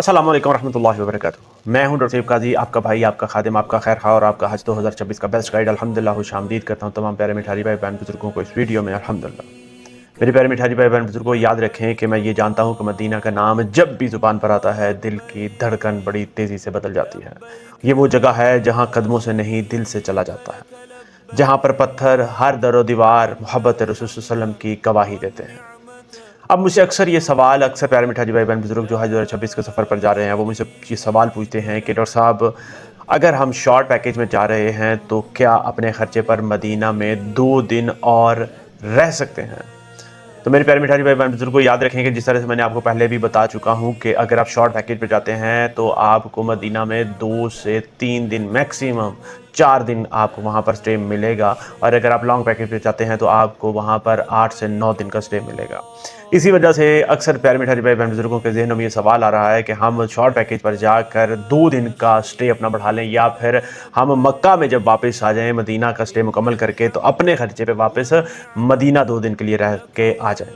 अस्सलाम वालेकुम रहमतुल्लाहि व बरकातुहू। मैं हूं डॉक्टर काजी, आपका भाई, आपका खादिम, आपका खैर खा और आपका हज 2026 का बेस्ट गाइड। अल्हम्दुलिल्लाह खुशामदीद करता हूं तमाम प्यारे मिठारी भाई बहन बुजुर्गों को इस वीडियो में। अल्हम्दुलिल्लाह मेरे प्यारे मिठारी भाई बहन बुजुर्गों, याद रखें कि मैं ये जानता हूं कि मदीना का नाम जब भी ज़ुबान पर आता है दिल की धड़कन बड़ी तेज़ी से बदल जाती है। ये वो जगह है जहाँ कदमों से नहीं दिल से चला जाता है, जहाँ पर पत्थर हर दरो दीवार मोहब्बत रसूल सल्लल्लाहु अलैहि वसल्लम की गवाही देते हैं। अब मुझसे अक्सर ये सवाल प्यारे मिठारी भाई बहन बुजुर्ग जो हज 2026 के सफ़र पर जा रहे हैं, वो मुझसे ये सवाल पूछते हैं कि डॉक्टर साहब, अगर हम शॉर्ट पैकेज में जा रहे हैं तो क्या अपने ख़र्चे पर मदीना में 2 दिन और रह सकते हैं? तो मेरे प्यारे मिठारी भाई बहन बुजुर्गों, याद रखें कि जिस तरह से मैंने आपको पहले भी बता चुका हूं कि अगर आप शॉर्ट पैकेज पे जाते हैं तो आपको मदीना में 2 से 3 दिन, मैक्सिमम 4 दिन आपको वहां पर स्टे मिलेगा। और अगर आप लॉन्ग पैकेज पे जाते हैं तो आपको वहां पर 8 से 9 दिन का स्टे मिलेगा। इसी वजह से अक्सर प्यारे मिठारी भाई बहन बुजुर्गों के जहनों में ये सवाल आ रहा है कि हम शॉर्ट पैकेज पर जाकर 2 दिन का स्टे अपना बढ़ा लें, या फिर हम मक्का में जब वापस आ जाएं मदीना का स्टे मुकम्मल करके तो अपने खर्चे पे वापस मदीना 2 दिन के लिए रह के आ जाएं।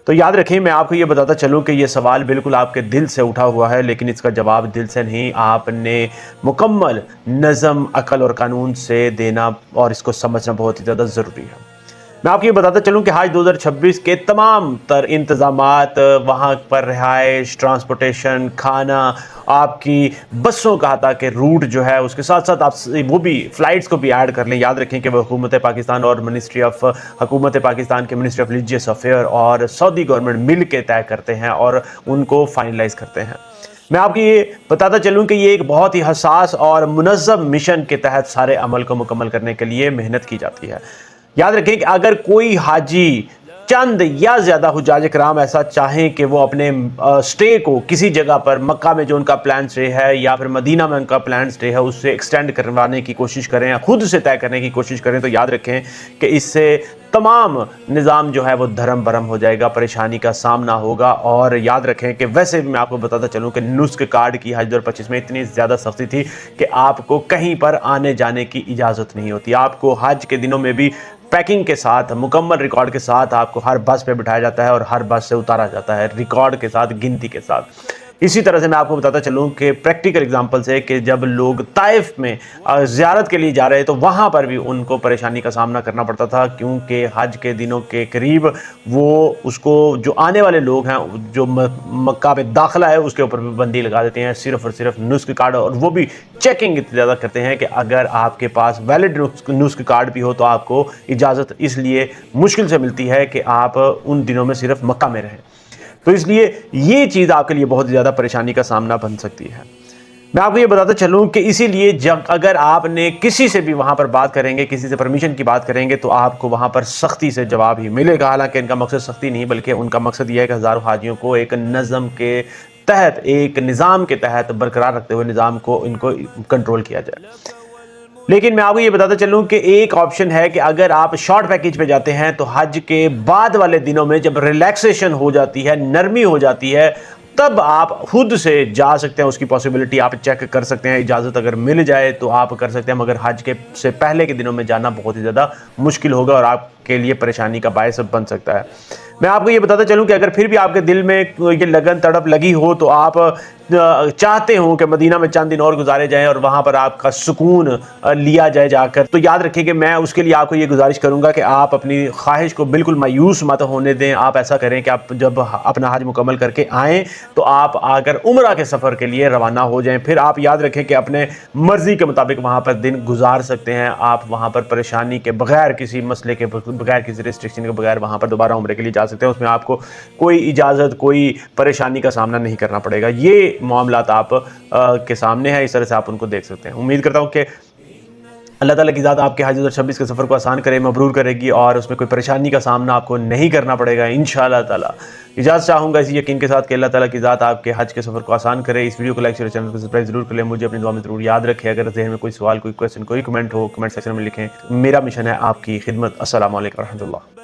तो याद रखें, मैं आपको ये बताता चलूं कि ये सवाल बिल्कुल आपके दिल से उठा हुआ है, लेकिन इसका जवाब दिल से नहीं, आपने मुकम्मल नज़म, अकल और कानून से देना और इसको समझना बहुत ही ज़्यादा ज़रूरी है। मैं आपको ये बताता चलूं कि हज 2026 के तमाम तर इंतज़ामात, वहाँ पर रिहाइश, ट्रांसपोर्टेशन, खाना, आपकी बसों का आता कि रूट जो है, उसके साथ साथ आप वो भी फ़्लाइट्स को भी ऐड कर लें। याद रखें कि वो हुकूमत पाकिस्तान और हुकूमत पाकिस्तान के मिनिस्ट्री ऑफ रिलीजियस अफेयर और सऊदी गवर्नमेंट मिल के तय करते हैं और उनको फाइनलाइज़ करते हैं। मैं आपको ये बताता चलूं कि ये एक बहुत ही हसास और मुनज़्ज़म मिशन के तहत सारे अमल को मुकम्मल करने के लिए मेहनत की जाती है। याद रखें कि अगर कोई हाजी, चंद या ज़्यादा हुज्जाज कराम ऐसा चाहें कि वो अपने स्टे को किसी जगह पर, मक्का में जो उनका प्लान स्टे है या फिर मदीना में उनका प्लान स्टे है, उससे एक्सटेंड करवाने की कोशिश करें या खुद से तय करने की कोशिश करें, तो याद रखें कि इससे तमाम निज़ाम जो है वो धर्म भरम हो जाएगा, परेशानी का सामना होगा। और याद रखें कि वैसे भी मैं आपको बताता चलूं कि नुस्ख कार्ड की हज 2025 में इतनी ज़्यादा सख्ती थी कि आपको कहीं पर आने जाने की इजाज़त नहीं होती। आपको हज के दिनों में भी पैकिंग के साथ, मुकम्मल रिकॉर्ड के साथ आपको हर बस पे बिठाया जाता है और हर बस से उतारा जाता है, रिकॉर्ड के साथ, गिनती के साथ। इसी तरह से मैं आपको बताता चलूं कि प्रैक्टिकल एग्जांपल से कि जब लोग ताइफ में ज़ियारत के लिए जा रहे तो वहाँ पर भी उनको परेशानी का सामना करना पड़ता था, क्योंकि हज के दिनों के करीब वो उसको जो आने वाले लोग हैं, जो मक्का में दाखिला है, उसके ऊपर भी बंदी लगा देते हैं, सिर्फ और सिर्फ नुस्ख कार्ड। और वो भी चेकिंग इतनी ज़्यादा करते हैं कि अगर आपके पास वैलिड नुस्ख कार्ड भी हो तो आपको इजाज़त इसलिए मुश्किल से मिलती है कि आप उन दिनों में सिर्फ मक्का में रहें। तो इसलिए ये चीज़ आपके लिए बहुत ज़्यादा परेशानी का सामना बन सकती है। मैं आपको ये बताता चलूं कि इसीलिए जब अगर आपने किसी से भी वहाँ पर बात करेंगे, किसी से परमिशन की बात करेंगे, तो आपको वहाँ पर सख्ती से जवाब ही मिलेगा। हालांकि इनका मकसद सख्ती नहीं, बल्कि उनका मकसद यह है कि हज़ारों हाजियों को एक नज़म के तहत, एक निज़ाम के तहत बरकरार रखते हुए निज़ाम को इनको कंट्रोल किया जाए। लेकिन मैं आपको ये बताता चलूं कि एक ऑप्शन है कि अगर आप शॉर्ट पैकेज पे जाते हैं तो हज के बाद वाले दिनों में जब रिलैक्सेशन हो जाती है, नरमी हो जाती है, तब आप खुद से जा सकते हैं। उसकी पॉसिबिलिटी आप चेक कर सकते हैं, इजाज़त अगर मिल जाए तो आप कर सकते हैं, मगर हज के से पहले के दिनों में जाना बहुत ही ज़्यादा मुश्किल होगा और आपके लिए परेशानी का बायस बन सकता है। मैं आपको ये बताता चलूं कि अगर फिर भी आपके दिल में ये लगन तड़प लगी हो, तो आप चाहते हो कि मदीना में चंद दिन और गुजारे जाएं और वहाँ पर आपका सुकून लिया जाए जाकर, तो याद रखिए कि मैं उसके लिए आपको ये गुजारिश करूँगा कि आप अपनी ख्वाहिश को बिल्कुल मायूस मत होने दें। आप ऐसा करें कि आप जब अपना हज मुकम्मल करके आएँ तो आप आकर उम्रा के सफ़र के लिए रवाना हो जाएँ। फिर आप याद रखें कि अपने मर्ज़ी के मुताबिक वहाँ पर दिन गुजार सकते हैं। आप वहाँ पर परेशानी के बगैर, किसी मसले के बगैर, किसी रिस्ट्रिक्शन के बगैर वहाँ पर दोबारा उम्रे के लिए जा सकते हैं। उसमें आपको कोई इजाज़त, कोई परेशानी का सामना नहीं करना पड़ेगा। ये मामलात आप के सामने है, इस तरह से आप उनको देख सकते हैं। उम्मीद करता हूँ कि अल्लाह ताला की ज़ात आपके हज 2026 के सफ़र को आसान करे, मबरूर करेगी और उसमें कोई परेशानी का सामना आपको नहीं करना पड़ेगा इंशाअल्लाह ताला। इजाज़त चाहूँगा इसी यकीन के साथ कि अल्लाह ताला की ज़ात आपके हज के सफ़र को आसान करे। इस वीडियो को लाइक, शेयर, चैनल को सब्सक्राइब जरूर कर लें। मुझे अपनी दुआ में ज़रूर याद रखें। अगर ज़हन में कोई सवाल, कोई क्वेश्चन, कोई कमेंट हो, कमेंट सेक्शन में लिखें। मेरा मिशन है आपकी खिदमत। अस्सलामु अलैकुम व रहमतुल्लाह।